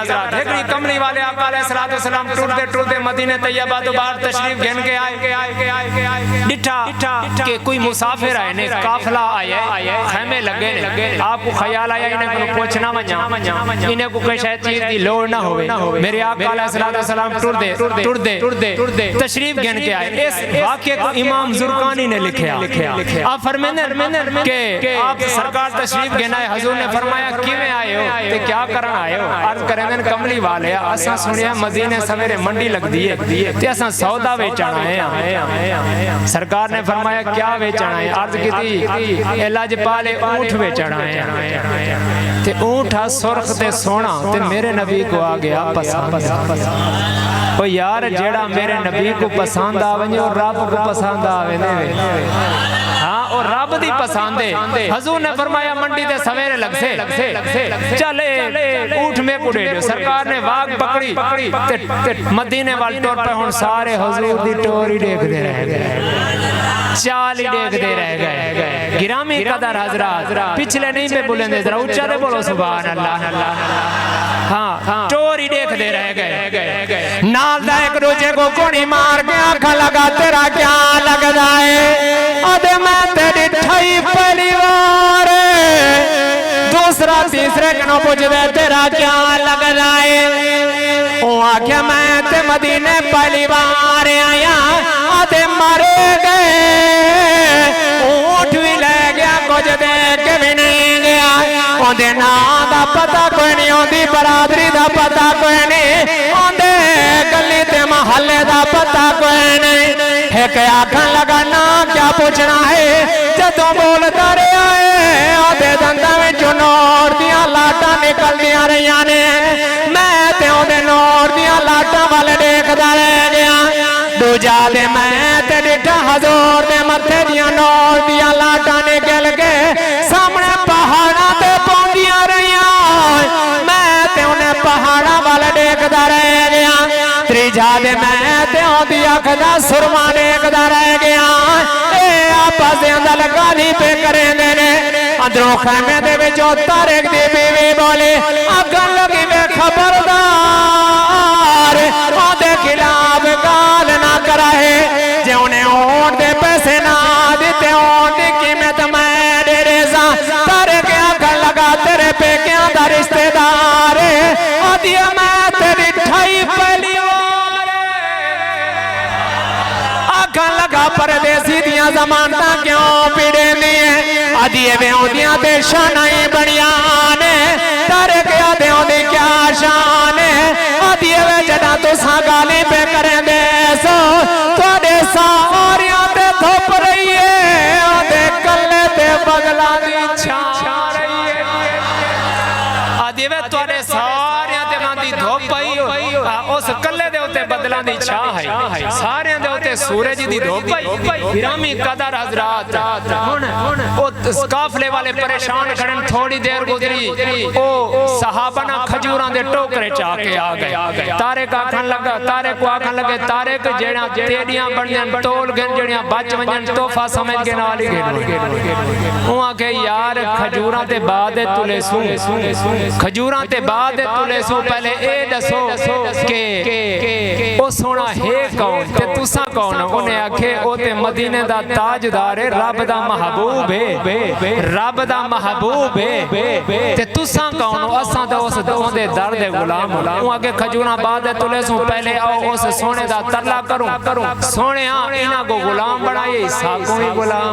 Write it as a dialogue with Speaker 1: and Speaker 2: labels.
Speaker 1: हेकड़ी कमली वाले आका अलैहिस्सलातु वस्सलाम टूटते टूटते मदीने तैयबा तो बाहर तशरीफ घेन के आए डिठा के कोई मुसाफिर आए ने काफिला आया खैमे लगे ने आपको ख्याल आया इन्हें को पूछना वजा इन्हें को कोई शायद चीज की लोड़ ना होवे मेरे आका अलैहिस्सलातु वस्सलाम टूटते तशरीफ घेन के आए। इस वाकये को इमाम जुरकानी ने लिखा आप फरमाने के आप सरकार तशरीफ घेन आए हुजूर ने फरमाया किवें आए हो ते क्या करन आए हो अर्ज करें कमली वाले असा सुनिया मदीने सवेरे मंडी लगदी है ते असा सौदा बेचण आए हैं। सरकार ने फरमाया क्या बेचना है अर्ज की लजपाले ऊंट बेचण आए हैं ते ऊंट सुर्ख ते सोना ते मेरे नबी को आ गया पसंद ओ यार जेड़ा मेरे नबी को पसंद आवे और रब को पसंद आवे हाँ और रब दी पसंद है। हुजूर ने फरमाया मंडी दे सवेरे लगसे चले ऊंट में कुड़े सरकार ने वाग पकड़ी ते मदीने वाल टोर पे हुन सारे हुजूर दी टोरी देखदे रह गए चाल ही देखते रह गए। गिरामी कदर हजरात पिछले नहीं पे बुलंद जरा ऊंचा दे बोलो सुभान अल्लाह हाँ टोरी देखते रह गए नाल दा एक दूजे को कोनी मार के आंखा लगा तेरा क्या लगदा है अदे मैं तेरी ठई परिवार दूसरा तीसरे कनो पूछदे तेरा क्या लगदा है ओ आख्या मैं ते मदीने पहली बार आया अदे मारे गए ऊंट भी ले गया कुछ देख के भी नहीं गया ओदे नां दा पता कोई नहीं ओदी बरादरी दा पता कोई नहीं ओदे गली ते महल्ले दा पता कोई नहीं एक आखन लगा ना क्या पूछना है जदों बोलता रहा है ओदे दंदां विचों नोर दियां लाटां निकलदियां रहियां ने मैं ते ओदे नोर दियां लाटां वाल देखदा रह गया दूजा दे मैं ते डिठा हुजूर दे मत्थे दियां नौर दियां लाटां निकल के सामने पहाड़ां ते पौंदियां रहियां मैं ते उन्हें पहाड़ां वाल देखदा रह गया त्रीजा दे मैं ते ओदी अख दा सुरमा देखदा रह गया ए आपस दे अंदर गाली पे करेंदे ने अंदरों खैमे दे विचों तारिक दी बीवी बोली अगन लगी वे खबरदार ओदे खिलाफ गाल ना कराए जे उन्हें ऊंट दे पैसे ना दिते ऊंट दी कीमत मैं दे देसा तारे के आखन लगा तेरे पेकियां दा रिश्तेदार आदि मैं तेरी ठई परिवार आखन लगा परदेसी दियां जमानतां क्यों पिड़ेंदी है आदि वे ओदियां ते शानां ही बणियां ने तारे के आदे ओदी क्या शान है आदि वे जदा तुसां गाली पे करेंदे सो तुहाडे सारियां ते धुप रही है आदे कल्ले ते बगलां दी छां रही है आदि वे तुहाडे सारियां ते मांदी धुप पई उस कल्ले दे उत्ते बदलां दी छां है सारियां दे उत्ते सूरज दी धुप पई गिरामी कदर हजरात हुन ओ काफले वाले परेशान खड़न थोड़ी देर गुजरी ओ सहाबा ना खजूरां दे टोकरे चा के आ गए तारे का आखन लगा तारे को आखन लगे तारे के जेड़ा तेड़ियां बनन तोल गन जेड़ियां बच वंजन तोहफा समझ के नाल ही गेन ओ आके यार खजूरां ते बाद तुले सू खजूरां ते बाद तुले सू पहले ए दसो के ओ सोना है कौन ते तुसा कौन ओने आखे ओ ते मदीने दा ताजदार है रब दा महबूब है रब दा महबूब है ते तुसा कौन असा तो उस दे दर दे गुलाम ओ आगे खजूरां बाद तुले सू पहले आओ उस सोने दा तरला करूं सोने इना को गुलाम बनाए ईसा को ही गुलाम